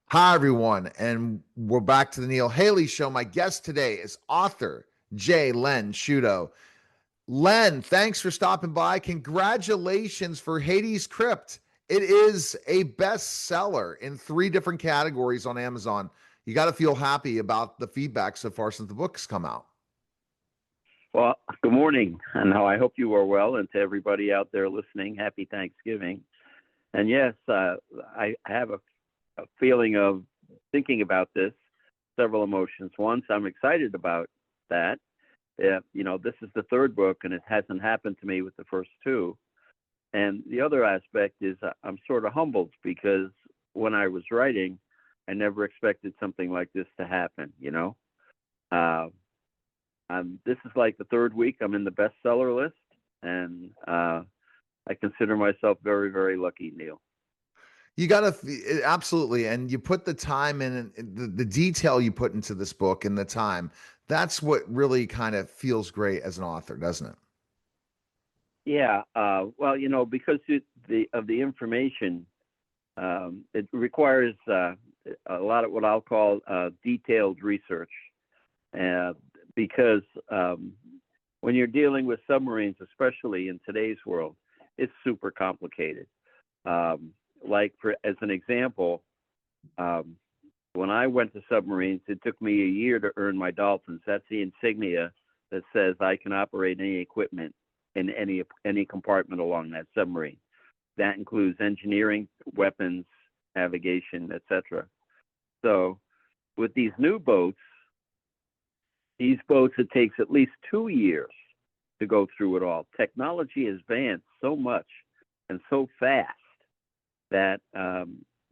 Hi, everyone, and we're back to the Neil Haley Show. My guest today is author J. Len Sciuto. Len, thanks for stopping by. Congratulations for Hades Crypt. It is a bestseller in three different categories on Amazon. You got to feel happy about the feedback so far since the book's come out. Well, good morning, and I hope you are well. And to everybody out there listening, happy Thanksgiving. And yes, I have a feeling of thinking about this, several emotions. One, I'm excited about that. This is the third book, and it hasn't happened to me with the first two. And the other aspect is I'm sort of humbled because when I was writing, I never expected something like this to happen. Uh, this is like the third week I'm in the bestseller list, and I consider myself very, very lucky, Neil. You got to absolutely, and you put the time in, and the detail you put into this book and the time. That's what really kind of feels great as an author, doesn't it? Yeah, well, because of the information, it requires a lot of what I'll call detailed research, uh, because when you're dealing with submarines, especially in today's world, it's super complicated. Like as an example, um, when I went to submarines, it took me a year to earn my dolphins. That's the insignia that says I can operate any equipment in any compartment along that submarine. That includes engineering, weapons, navigation, etc. So with these boats, it takes at least 2 years to go through it all. Technology has advanced so much and so fast that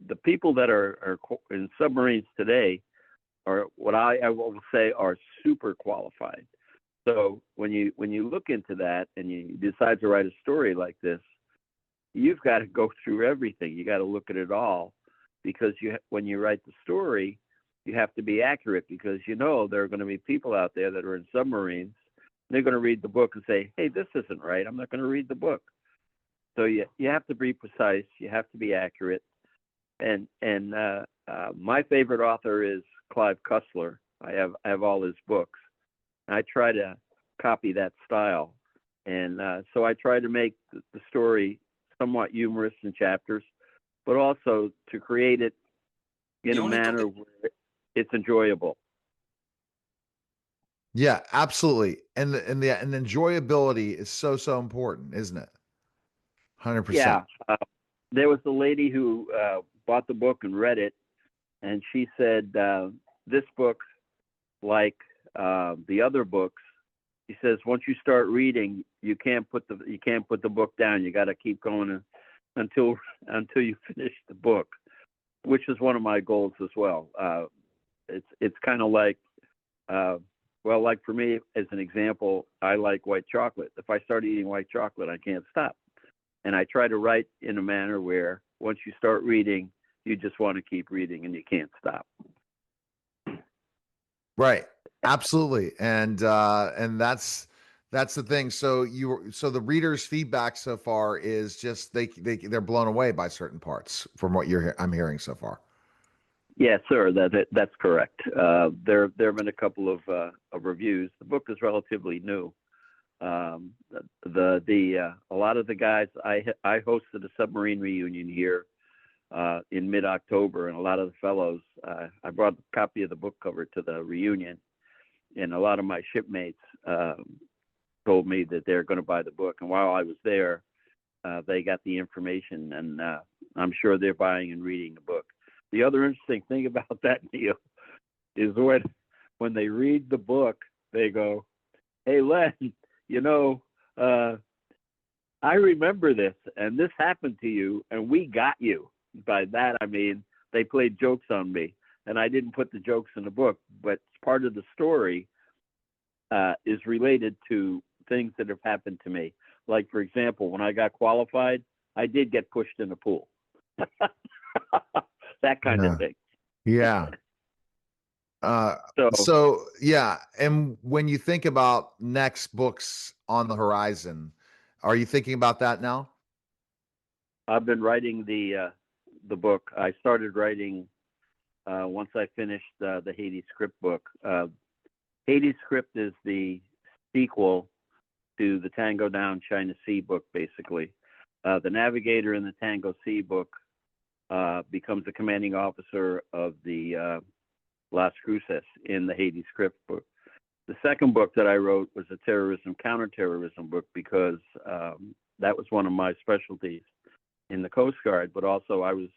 the people that are in submarines today are what I will say are super qualified. So when you look into that and you decide to write a story like this, you've got to go through everything. You got to look at it all because when you write the story, you have to be accurate because there are going to be people out there that are in submarines. They're going to read the book and say, "Hey, this isn't right. I'm not going to read the book." So you have to be precise. You have to be accurate. And my favorite author is Clive Cussler. I have all his books. I try to copy that style, and so I try to make the story somewhat humorous in chapters, but also to create it in a manner where it's enjoyable. Yeah, absolutely. And the enjoyability is so important, isn't it? 100%. Yeah, there was a lady who bought the book and read it, and she said this book, like the other books, he says once you start reading, you can't put the book down. You got to keep going until until you finish the book, which is one of my goals as well. It's kind of like well, like for me, as an example, I like white chocolate. If I start eating white chocolate, I can't stop. And I try to write in a manner where once you start reading, you just want to keep reading and you can't stop. Right. Absolutely. And that's the thing. So the readers' feedback so far is just they're blown away by certain parts from what I'm hearing so far. Yes, sir. That's correct. There have been a couple of reviews. The book is relatively new. A lot of the guys I hosted a submarine reunion here in mid-October, and a lot of the fellows I brought a copy of the book cover to the reunion, and a lot of my shipmates told me that they're going to buy the book. And while I was there, they got the information, and I'm sure they're buying and reading the book. The other interesting thing about that, Neil, is when they read the book, they go, "Hey, Len, you know, uh, I remember this, and this happened to you, and we got you." By that, I mean they played jokes on me, and I didn't put the jokes in the book, but part of the story is related to things that have happened to me. Like, for example, when I got qualified, I did get pushed in the pool. That kind of Yeah. thing. Yeah. So So yeah, and when you think about next books on the horizon, are you thinking about that now? I've been writing the book. I started writing once I finished the Hades Crypt book. Hades Crypt is the sequel to the Tango Down China Sea book, basically. The navigator in the Tango Sea book becomes the commanding officer of the Las Cruces in the Hades Crypt book. The second book that I wrote was a counterterrorism book, because that was one of my specialties in the Coast Guard, but also I was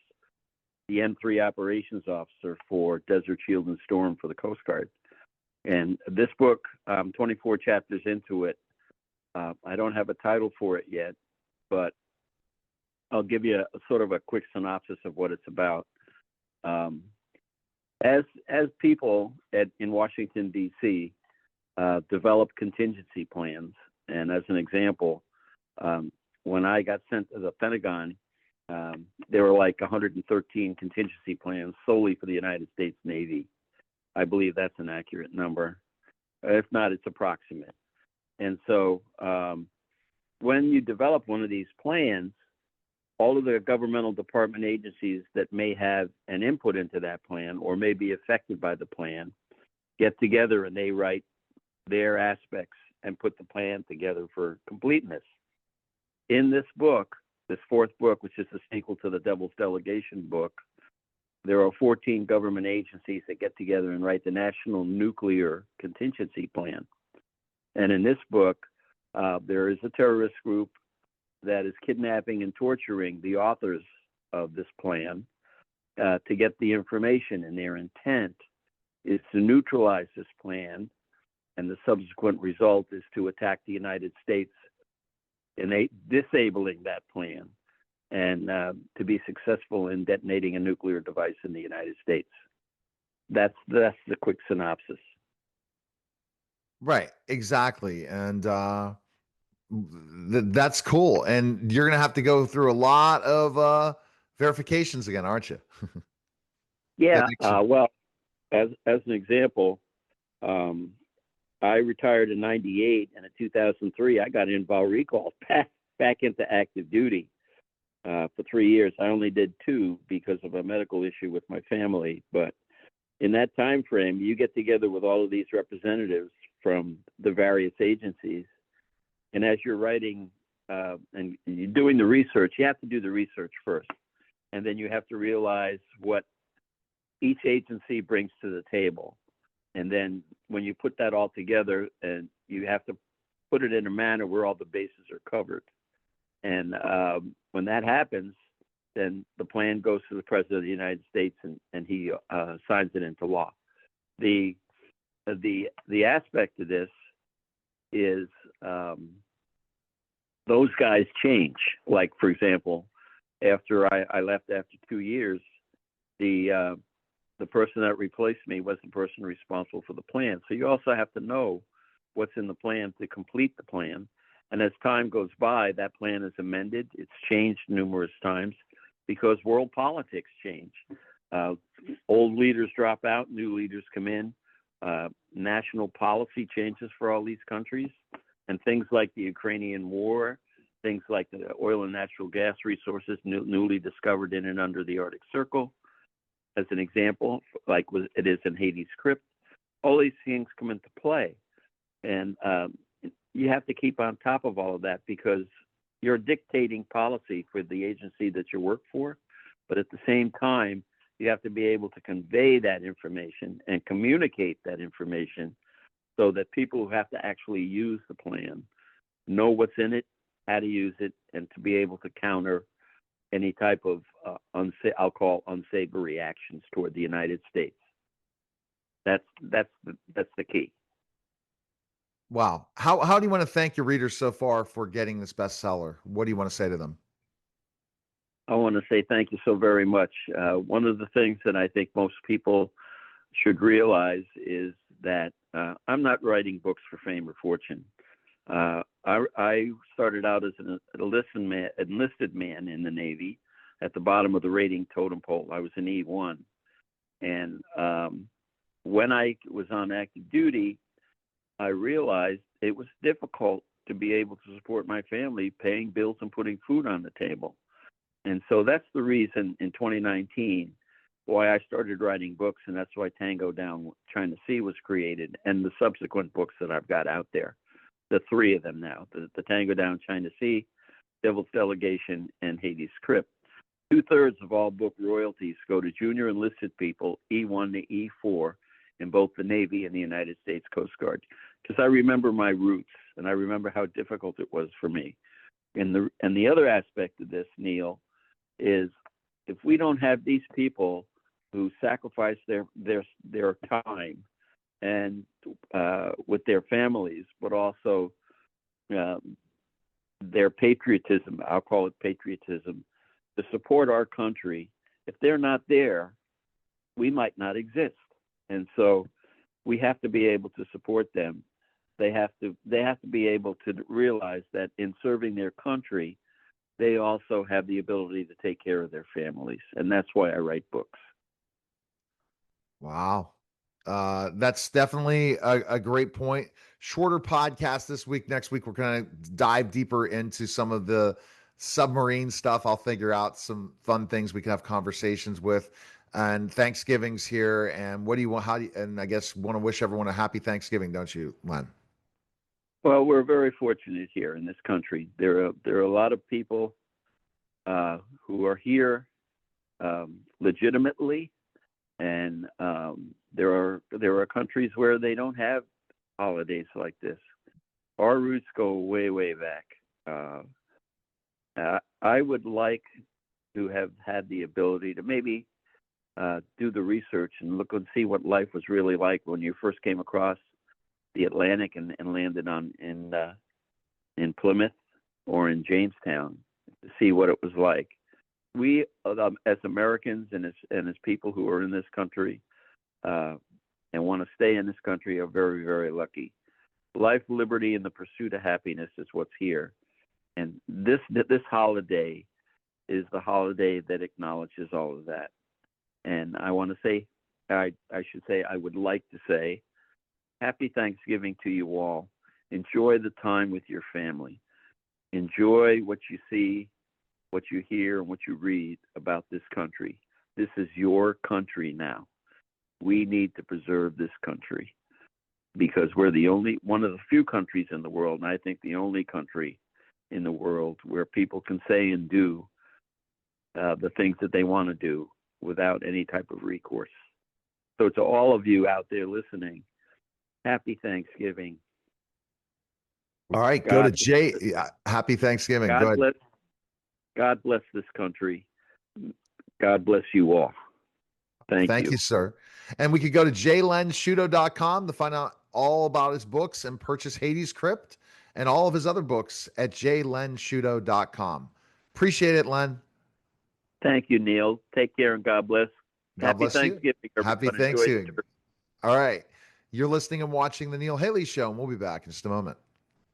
the M3 operations officer for Desert Shield and Storm for the Coast Guard. And this book, 24 chapters into it, I don't have a title for it yet, but I'll give you a sort of a quick synopsis of what it's about. As people in Washington, D.C., develop contingency plans, and as an example, when I got sent to the Pentagon, there were like 113 contingency plans solely for the United States Navy. I believe that's an accurate number. If not, it's approximate. And so when you develop one of these plans, all of the governmental department agencies that may have an input into that plan or may be affected by the plan get together and they write their aspects and put the plan together for completeness. In this book, this fourth book, which is the sequel to the Devil's Delegation book, there are 14 government agencies that get together and write the National Nuclear Contingency Plan. And in this book, there is a terrorist group that is kidnapping and torturing the authors of this plan to get the information, and their intent is to neutralize this plan, and the subsequent result is to attack the United States and disabling that plan, and to be successful in detonating a nuclear device in the United States. That's the quick synopsis. Right, exactly. And that's cool. And you're going to have to go through a lot of verifications again, aren't you? Yeah. Well, as an example, I retired in '98, and in 2003, I got inval recall back into active duty for 3 years. I only did 2 because of a medical issue with my family. But in that time frame, you get together with all of these representatives from the various agencies, and as you're writing and you're doing the research, you have to do the research first, and then you have to realize what each agency brings to the table. And then when you put that all together, and you have to put it in a manner where all the bases are covered. And when that happens, then the plan goes to the President of the United States, and he signs it into law. The aspect of this is those guys change. Like, for example, after I left after 2 years, the person that replaced me was the person responsible for the plan. So you also have to know what's in the plan to complete the plan. And as time goes by, that plan is amended. It's changed numerous times because world politics change. Old leaders drop out, new leaders come in. National policy changes for all these countries. And things like the Ukrainian war, things like the oil and natural gas resources newly discovered in and under the Arctic Circle, as an example, like it is in Hades Crypt, all these things come into play. And you have to keep on top of all of that because you're dictating policy for the agency that you work for. But at the same time, you have to be able to convey that information and communicate that information so that people who have to actually use the plan know what's in it, how to use it, and to be able to counter any type of I'll call unsavory actions toward the United States. That's the key. Wow. How do you want to thank your readers so far for getting this bestseller? What do you want to say to them? I want to say thank you so very much. One of the things that I think most people should realize is that I'm not writing books for fame or fortune. I started out as an enlisted man in the Navy at the bottom of the rating totem pole. I was an E1. And when I was on active duty, I realized it was difficult to be able to support my family, paying bills and putting food on the table. And so that's the reason in 2019, why I started writing books, and that's why Tango Down China Sea was created, and the subsequent books that I've got out there. The three of them now: the Tango Down China Sea, Devil's Delegation, and Hades Crypt. 2/3 of all book royalties go to junior enlisted people, E1 to E4, in both the Navy and the United States Coast Guard. Because I remember my roots, and I remember how difficult it was for me. And the other aspect of this, Neil, is if we don't have these people who sacrifice their time and with their families, but also their patriotism, I'll call it patriotism, to support our country, if they're not there, we might not exist. And so we have to be able to support them. They have to be able to realize that in serving their country, they also have the ability to take care of their families. And that's why I write books. Wow. That's definitely a great point. Shorter podcast this week. Next week, we're going to dive deeper into some of the submarine stuff. I'll figure out some fun things we can have conversations with. And Thanksgiving's here. And what do you want? And I guess want to wish everyone a happy Thanksgiving, don't you, Len? Well, we're very fortunate here in this country. There are a lot of people who are here legitimately, and there are countries where they don't have holidays like this. Our roots go way, way back. I would like to have had the ability to maybe do the research and look and see what life was really like when you first came across the Atlantic and landed in Plymouth or in Jamestown, to see what it was like. We, as Americans and as people who are in this country and want to stay in this country, are very, very lucky. Life, liberty, and the pursuit of happiness is what's here. And this holiday is the holiday that acknowledges all of that. And I want to say, I would like to say, happy Thanksgiving to you all. Enjoy the time with your family. Enjoy what you see, what you hear, and what you read about this country. This is your country now. We need to preserve this country because we're one of the few countries in the world, and I think the only country in the world where people can say and do the things that they want to do without any type of recourse. So to all of you out there listening, happy Thanksgiving. All right, go to Jay. Happy Thanksgiving. God bless this country. God bless you all. Thank you, sir. And we could go to jlensciuto.com to find out all about his books and purchase Hades Crypt and all of his other books at jlensciuto.com. Appreciate it, Len. Thank you, Neil. Take care and God bless. Happy Thanksgiving. Happy Thanksgiving. All right. You're listening and watching The Neil Haley Show, and we'll be back in just a moment.